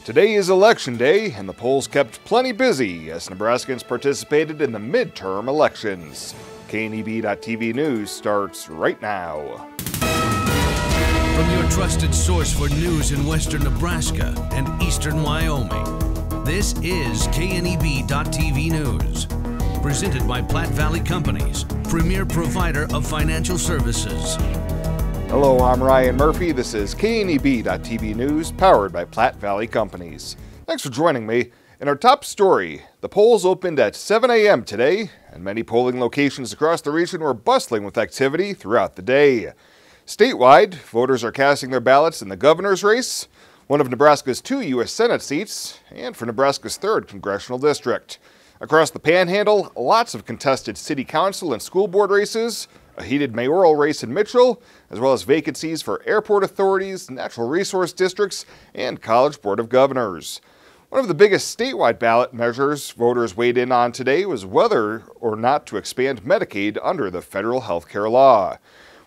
Today is Election Day, and the polls kept plenty busy as Nebraskans participated in the midterm elections. KNEB.TV News starts right now. From your trusted source for news in western Nebraska and eastern Wyoming, this is KNEB.TV News. Presented by Platte Valley Companies, premier provider of financial services. Hello, I'm Ryan Murphy. This is KNEB.TV News, powered by Platte Valley Companies. Thanks for joining me. In our top story, the polls opened at 7 a.m. today, and many polling locations across the region were bustling with activity throughout the day. Statewide, voters are casting their ballots in the governor's race, one of Nebraska's 2 U.S. Senate seats, and for Nebraska's 3rd congressional district. Across the Panhandle, lots of contested city council and school board races, a heated mayoral race in Mitchell, as well as vacancies for airport authorities, natural resource districts, and College Board of Governors. One of the biggest statewide ballot measures voters weighed in on today was whether or not to expand Medicaid under the federal health care law.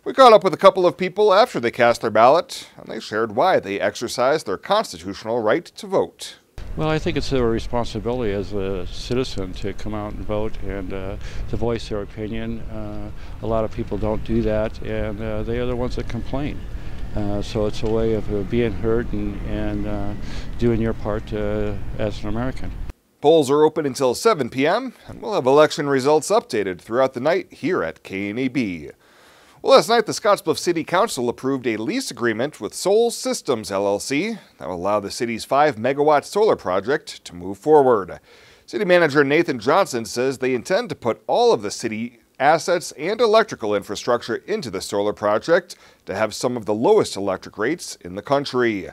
We caught up with a couple of people after they cast their ballot, and they shared why they exercised their constitutional right to vote. Well, I think it's their responsibility as a citizen to come out and vote and to voice their opinion. A lot of people don't do that, and they are the ones that complain. So it's a way of being heard and doing your part as an American. Polls are open until 7 p.m., and we'll have election results updated throughout the night here at KNEB. Well, last night, the Scottsbluff City Council approved a lease agreement with Soul Systems, LLC that will allow the city's 5-megawatt solar project to move forward. City Manager Nathan Johnson says they intend to put all of the city assets and electrical infrastructure into the solar project to have some of the lowest electric rates in the country.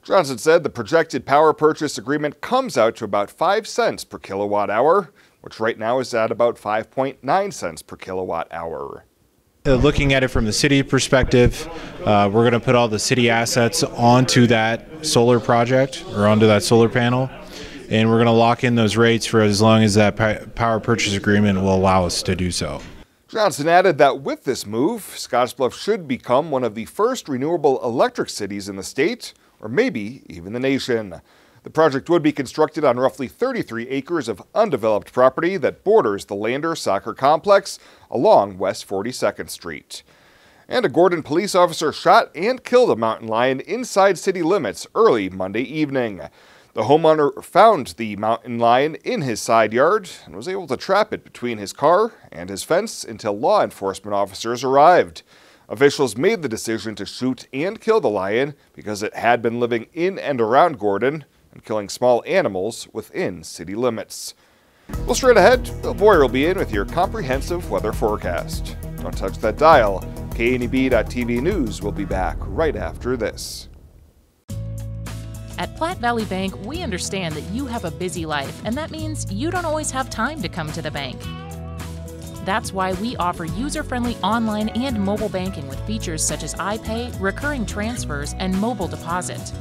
Johnson said the projected power purchase agreement comes out to about 5 cents per kilowatt hour, which right now is at about 5.9 cents per kilowatt hour. Looking at it from the city perspective, we're going to put all the city assets onto that solar project or onto that solar panel, and we're going to lock in those rates for as long as that power purchase agreement will allow us to do so. Johnson added that with this move, Scottsbluff should become one of the first renewable electric cities in the state, or maybe even the nation. The project would be constructed on roughly 33 acres of undeveloped property that borders the Lander Soccer Complex along West 42nd Street. And a Gordon police officer shot and killed a mountain lion inside city limits early Monday evening. The homeowner found the mountain lion in his side yard and was able to trap it between his car and his fence until law enforcement officers arrived. Officials made the decision to shoot and kill the lion because it had been living in and around Gordon and killing small animals within city limits. Well, straight ahead, Bill Boyer will be in with your comprehensive weather forecast. Don't touch that dial. KNEB.TV News will be back right after this. At Platte Valley Bank, we understand that you have a busy life, and that means you don't always have time to come to the bank. That's why we offer user-friendly online and mobile banking with features such as iPay, recurring transfers, and mobile deposit.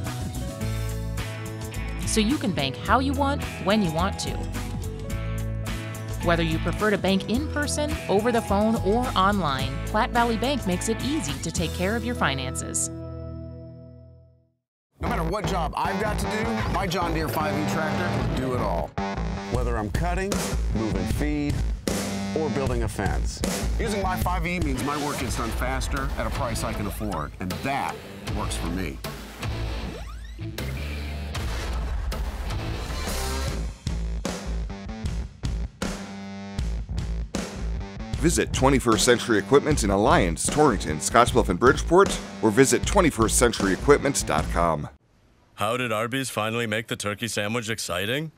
So you can bank how you want, when you want to. Whether you prefer to bank in person, over the phone, or online, Platte Valley Bank makes it easy to take care of your finances. No matter what job I've got to do, my John Deere 5E tractor will do it all. Whether I'm cutting, moving feed, or building a fence. Using my 5E means my work gets done faster at a price I can afford, and that works for me. Visit 21st Century Equipment in Alliance, Torrington, Scottsbluff, and Bridgeport, or visit 21stcenturyequipment.com. How did Arby's finally make the turkey sandwich exciting?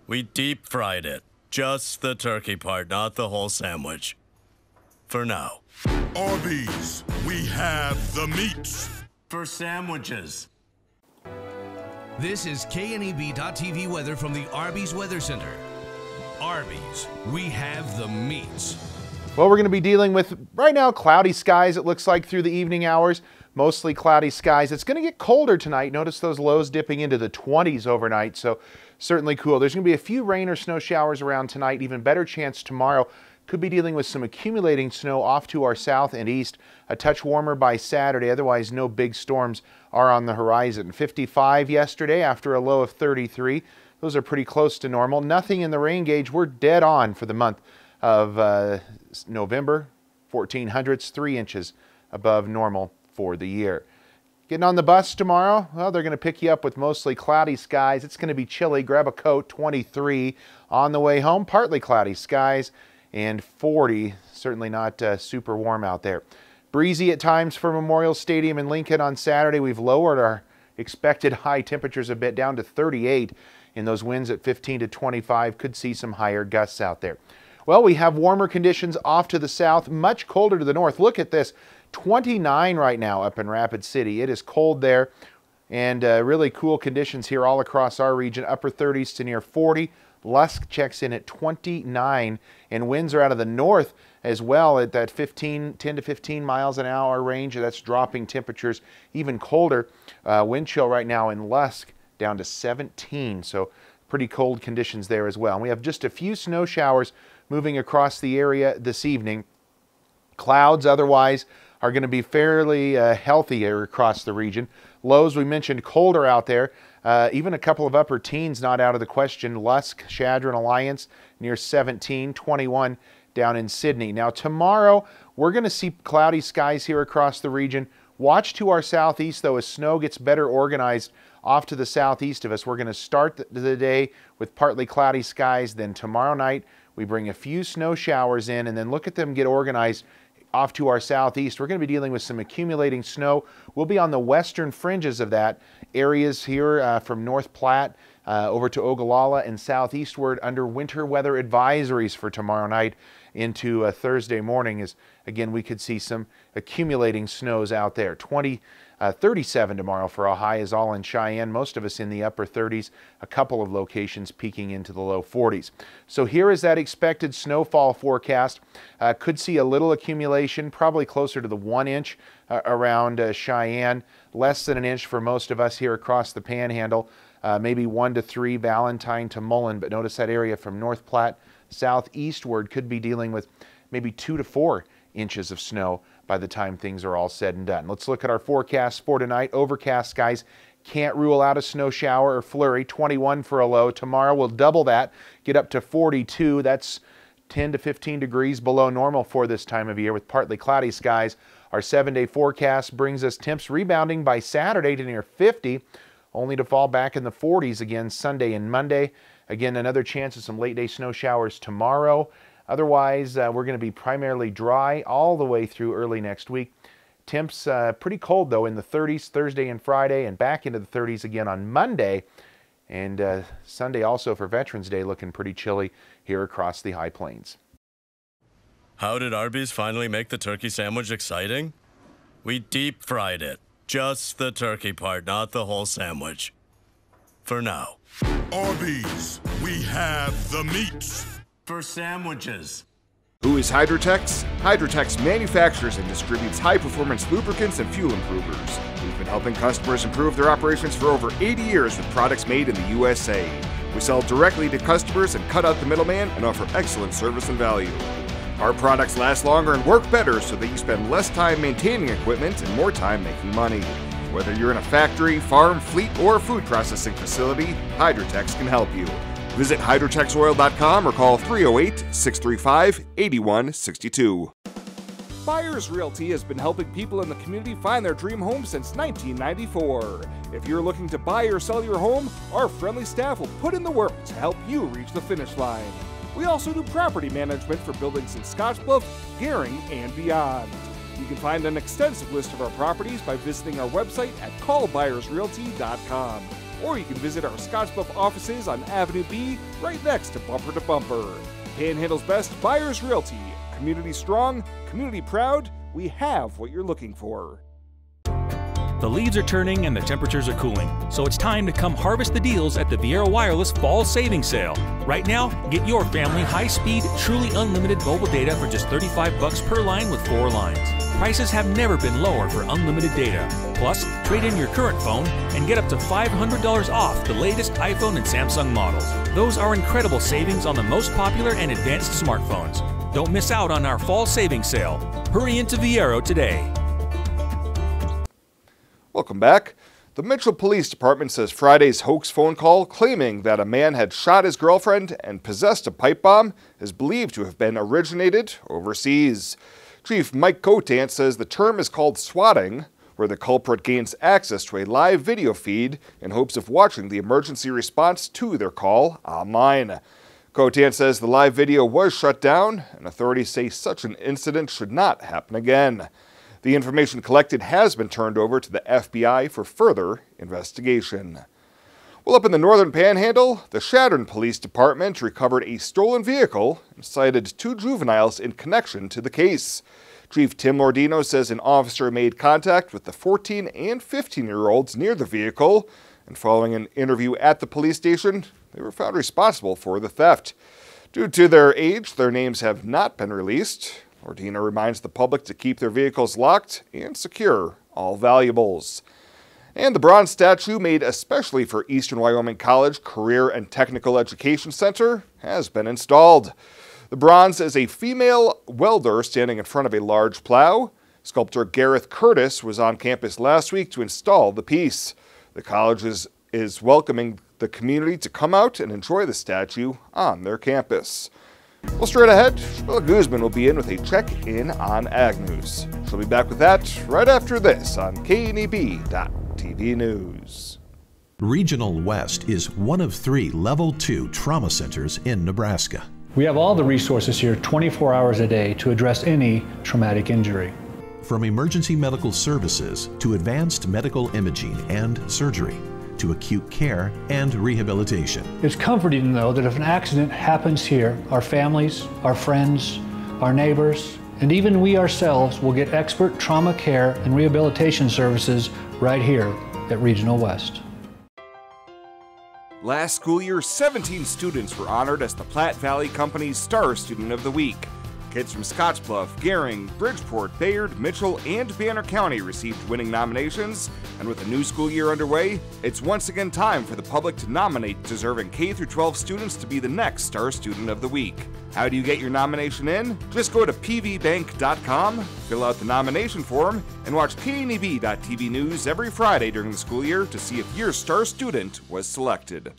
We deep fried it. Just the turkey part, not the whole sandwich. For now. Arby's, we have the meats. For sandwiches. This is KNEB.TV weather from the Arby's Weather Center. Arby's, we have the meats. Well, we're going to be dealing with, right now, cloudy skies, it looks like, through the evening hours. Mostly cloudy skies. It's going to get colder tonight. Notice those lows dipping into the 20s overnight, so certainly cool. There's going to be a few rain or snow showers around tonight, even better chance tomorrow. Could be dealing with some accumulating snow off to our south and east. A touch warmer by Saturday. Otherwise, no big storms are on the horizon. 55 yesterday after a low of 33. Those are pretty close to normal. Nothing in the rain gauge. We're dead on for the month of November. 1400ths, 3 inches above normal for the year. Getting on the bus tomorrow, well, they're going to pick you up with mostly cloudy skies. It's going to be chilly. Grab a coat, 23. On the way home, partly cloudy skies and 40. Certainly not super warm out there. Breezy at times for Memorial Stadium in Lincoln on Saturday. We've lowered our expected high temperatures a bit down to 38, and those winds at 15 to 25 could see some higher gusts out there. Well, we have warmer conditions off to the south, much colder to the north. Look at this. 29 right now up in Rapid City. It is cold there, and really cool conditions here all across our region. Upper 30s to near 40. Lusk checks in at 29, and winds are out of the north as well at that 10 to 15 miles an hour range. That's dropping temperatures even colder. Wind chill right now in Lusk down to 17, so pretty cold conditions there as well. And we have just a few snow showers moving across the area this evening. Clouds otherwise are going to be fairly healthy across the region. Lows, we mentioned, colder out there. Even a couple of upper teens not out of the question. Lusk, Chadron, Alliance near 17, 21 down in Sydney. Now tomorrow, we're going to see cloudy skies here across the region. Watch to our southeast, though, as snow gets better organized off to the southeast of us. We're going to start the day with partly cloudy skies. Then tomorrow night, we bring a few snow showers in, and then look at them get organized off to our southeast. We're going to be dealing with some accumulating snow. We'll be on the western fringes of that. Areas here from North Platte over to Ogallala and southeastward under winter weather advisories for tomorrow night into Thursday morning, as again we could see some accumulating snows out there. 37 tomorrow for a high is all in Cheyenne. Most of us in the upper 30s, a couple of locations peaking into the low 40s. So here is that expected snowfall forecast. Could see a little accumulation, probably closer to the 1 inch around Cheyenne. Less than an inch for most of us here across the Panhandle. Maybe 1 to 3 Valentine to Mullen, but notice that area from North Platte southeastward could be dealing with maybe 2 to 4 inches of snow by the time things are all said and done. Let's look at our forecast for tonight. Overcast skies. Can't rule out a snow shower or flurry. 21 for a low. Tomorrow we'll double that, get up to 42. That's 10 to 15 degrees below normal for this time of year with partly cloudy skies. Our 7-day forecast brings us temps rebounding by Saturday to near 50, only to fall back in the 40s again Sunday and Monday. Again, another chance of some late-day snow showers tomorrow. Otherwise, we're going to be primarily dry all the way through early next week. Temps pretty cold, though, in the 30s Thursday and Friday, and back into the 30s again on Monday. And Sunday also for Veterans Day looking pretty chilly here across the High Plains. How did Arby's finally make the turkey sandwich exciting? We deep fried it. Just the turkey part, not the whole sandwich. For now. Arby's, we have the meats. For sandwiches. Who is Hydrotex? Hydrotex manufactures and distributes high-performance lubricants and fuel improvers. We've been helping customers improve their operations for over 80 years with products made in the USA. We sell directly to customers and cut out the middleman and offer excellent service and value. Our products last longer and work better so that you spend less time maintaining equipment and more time making money. Whether you're in a factory, farm, fleet, or food processing facility, Hydrotex can help you. Visit hydrotexoil.com or call 308-635-8162. Buyers Realty has been helping people in the community find their dream home since 1994. If you're looking to buy or sell your home, our friendly staff will put in the work to help you reach the finish line. We also do property management for buildings in Scottsbluff, Gering, and beyond. You can find an extensive list of our properties by visiting our website at callbuyersrealty.com. Or you can visit our Scottsbluff offices on Avenue B, right next to Bumper to Bumper. Panhandle's best, Buyers Realty. Community strong, community proud. We have what you're looking for. The leaves are turning and the temperatures are cooling, so it's time to come harvest the deals at the Viera Wireless Fall Savings Sale. Right now, get your family high-speed, truly unlimited mobile data for just $35 per line with 4 lines. Prices have never been lower for unlimited data. Plus, trade in your current phone and get up to $500 off the latest iPhone and Samsung models. Those are incredible savings on the most popular and advanced smartphones. Don't miss out on our fall savings sale. Hurry into Viero today. Welcome back. The Mitchell Police Department says Friday's hoax phone call claiming that a man had shot his girlfriend and possessed a pipe bomb is believed to have been originated overseas. Chief Mike Cotant says the term is called swatting, where the culprit gains access to a live video feed in hopes of watching the emergency response to their call online. Cotant says the live video was shut down, and authorities say such an incident should not happen again. The information collected has been turned over to the FBI for further investigation. Well, up in the northern panhandle, the Chadron Police Department recovered a stolen vehicle and cited 2 juveniles in connection to the case. Chief Tim Lordino says an officer made contact with the 14 and 15-year-olds near the vehicle, and following an interview at the police station, they were found responsible for the theft. Due to their age, their names have not been released. Lordino reminds the public to keep their vehicles locked and secure all valuables. And the bronze statue made especially for Eastern Wyoming College Career and Technical Education Center has been installed. The bronze is a female welder standing in front of a large plow. Sculptor Gareth Curtis was on campus last week to install the piece. The college is welcoming the community to come out and enjoy the on their campus. Well, straight ahead, Shmilla Guzman will be in with a check-in on Ag News. She'll be back with that right after this on KNEB.TV News. Regional West is one of 3 Level 2 trauma centers in Nebraska. We have all the resources here 24 hours a day to address any traumatic injury. From emergency medical services to advanced medical imaging and surgery, to acute care and rehabilitation. It's comforting to know that if an accident happens here, our families, our friends, our neighbors, and even we ourselves will get expert trauma care and rehabilitation services right here at Regional West. Last school year, 17 students were honored as the Platte Valley Company's Star Student of the Week. Kids from Scottsbluff, Gering, Bridgeport, Bayard, Mitchell, and Banner County received winning nominations, and with a new school year underway, it's once again time for the public to nominate deserving K-12 students to be the next Star Student of the Week. How do you get your nomination in? Just go to pvbank.com, fill out the nomination form, and watch KNEB.TV News every Friday during the school year to see if your Star Student was selected.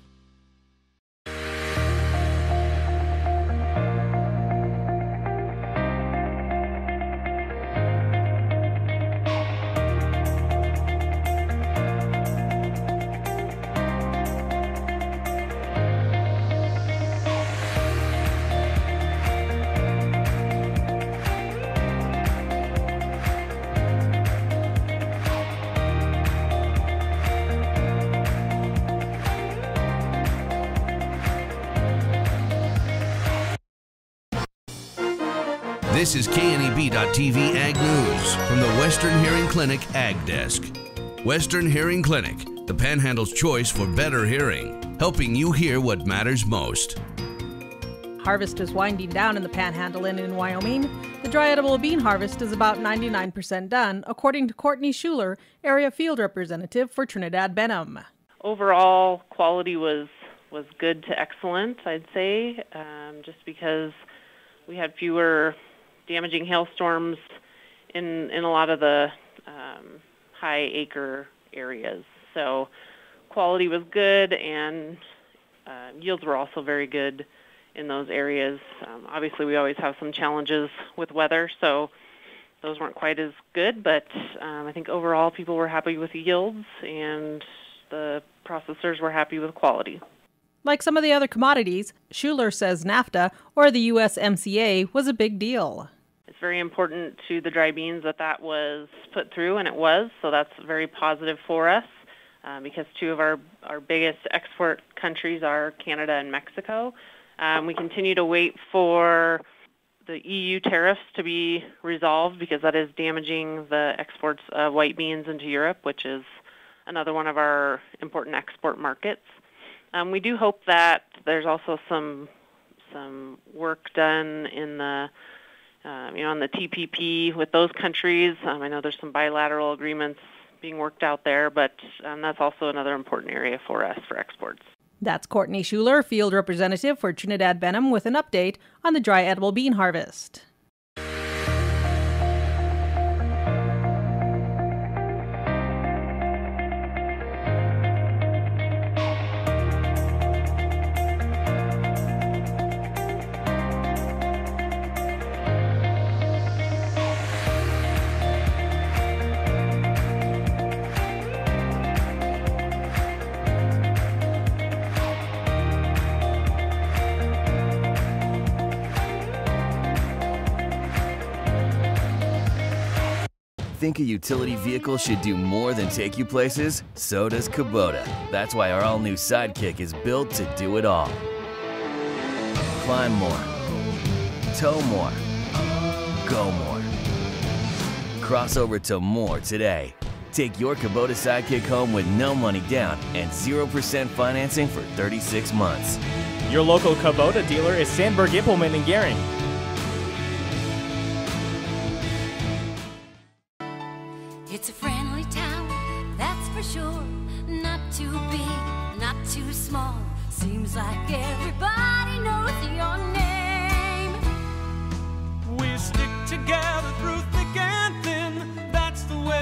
This is KNEB.TV Ag News from the Western Hearing Clinic Ag Desk. Western Hearing Clinic, the Panhandle's choice for better hearing, helping you hear what matters most. Harvest is winding down in the Panhandle and in Wyoming. The dry edible bean harvest is about 99% done, according to Courtney Schuler, area field representative for Trinidad Benham. Overall, quality was good to excellent, I'd say, just because we had fewer damaging hailstorms in a lot of the high acre areas. So quality was good, and yields were also very good in those areas. Obviously, we always have some challenges with weather, so those weren't quite as good, but I think overall people were happy with the yields, and the processors were happy with quality. Like some of the other commodities, Schuler says NAFTA, or the USMCA, was a big deal. It's very important to the dry beans that was put through, and it was, so that's very positive for us because 2 of our biggest export countries are Canada and Mexico. We continue to wait for the EU tariffs to be resolved because that is damaging the exports of white beans into Europe, which is another one of our important export markets. We do hope that there's also some work done in the on the TPP with those countries. I know there's some bilateral agreements being worked out there, but that's also another important area for us for exports. That's Courtney Schuler, field representative for Trinidad Benham, with an update on the dry edible bean harvest. Think a utility vehicle should do more than take you places? So does Kubota. That's why our all-new Sidekick is built to do it all. Climb more, tow more, go more. Cross over to more today. Take your Kubota Sidekick home with no money down and 0% financing for 36 months. Your local Kubota dealer is Sandberg Implement in Gering. It's a friendly town, that's for sure. Not too big, not too small. Seems like everybody knows your name. We stick together through thick and thin. That's the way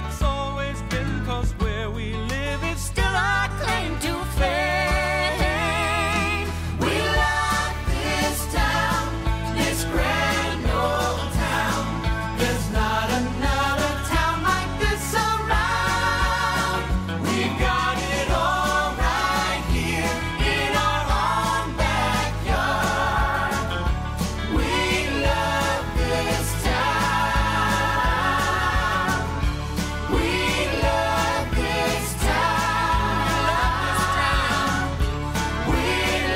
it's always been. 'Cause where we live is still our claim to fame. We love this town, this grand old town. There's not another town like this around. We've got it all right here in our own backyard. We love this town. We love this town. We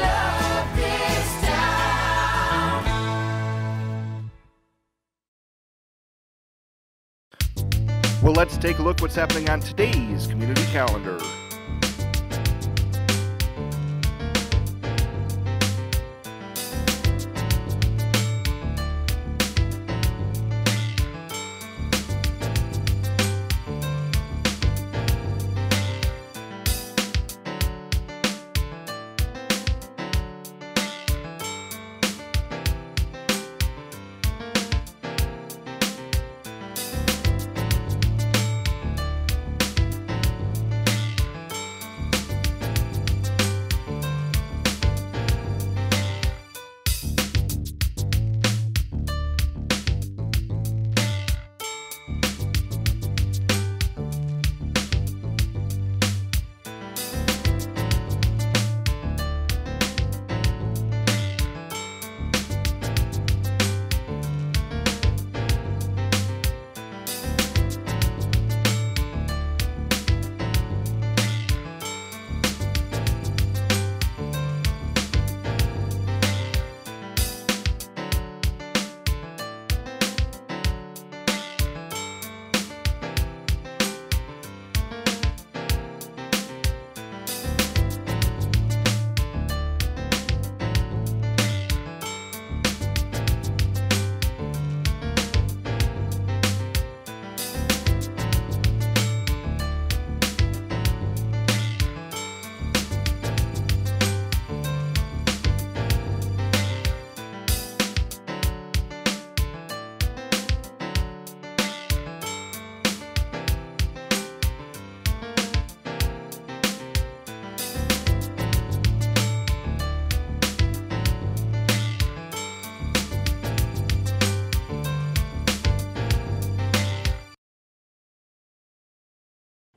love this town. Well, let's take a look what's happening on today's community calendar.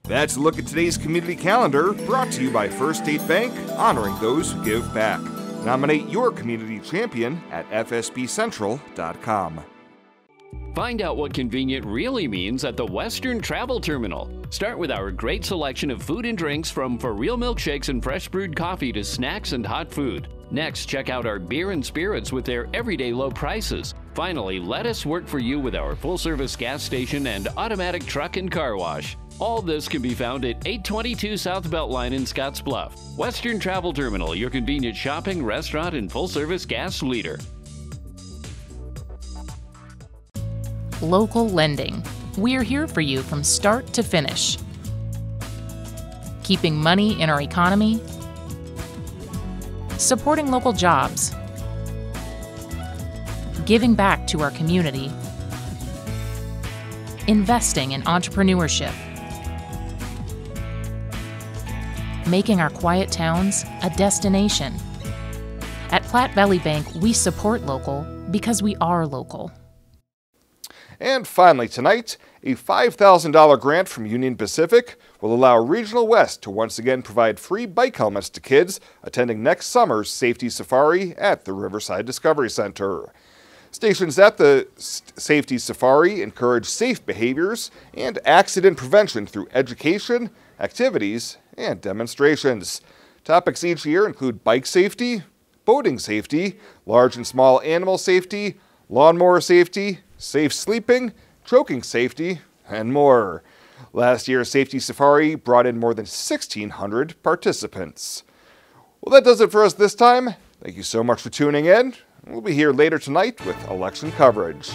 That's a look at today's community calendar, brought to you by First State Bank, honoring those who give back. Nominate your community champion at fsbcentral.com. Find out what convenient really means at the Western Travel Terminal. Start with our great selection of food and drinks, from for real milkshakes and fresh brewed coffee to snacks and hot food. Next, check out our beer and spirits with their everyday low prices. Finally, let us work for you with our full-service gas station and automatic truck and car wash. All this can be found at 822 South Beltline in Scottsbluff. Western Travel Terminal, your convenient shopping, restaurant, and full-service gas leader. Local lending. We're here for you from start to finish. Keeping money in our economy supporting local jobs, giving back to our community, investing in entrepreneurship, making our quiet towns a destination. At Platte Valley Bank, we support local because we are local. And finally tonight, a $5,000 grant from Union Pacific will allow Regional West to once again provide free bike helmets to kids attending next summer's safety safari at the Riverside Discovery Center. Stations at the Safety Safari encourage safe behaviors and accident prevention through education, activities, and demonstrations. Topics each year include bike safety, boating safety, large and small animal safety, lawnmower safety, safe sleeping, choking safety, and more. Last year's Safety Safari brought in more than 1,600 participants. Well, that does it for us this time. Thank you so much for tuning in. We'll be here later tonight with election coverage.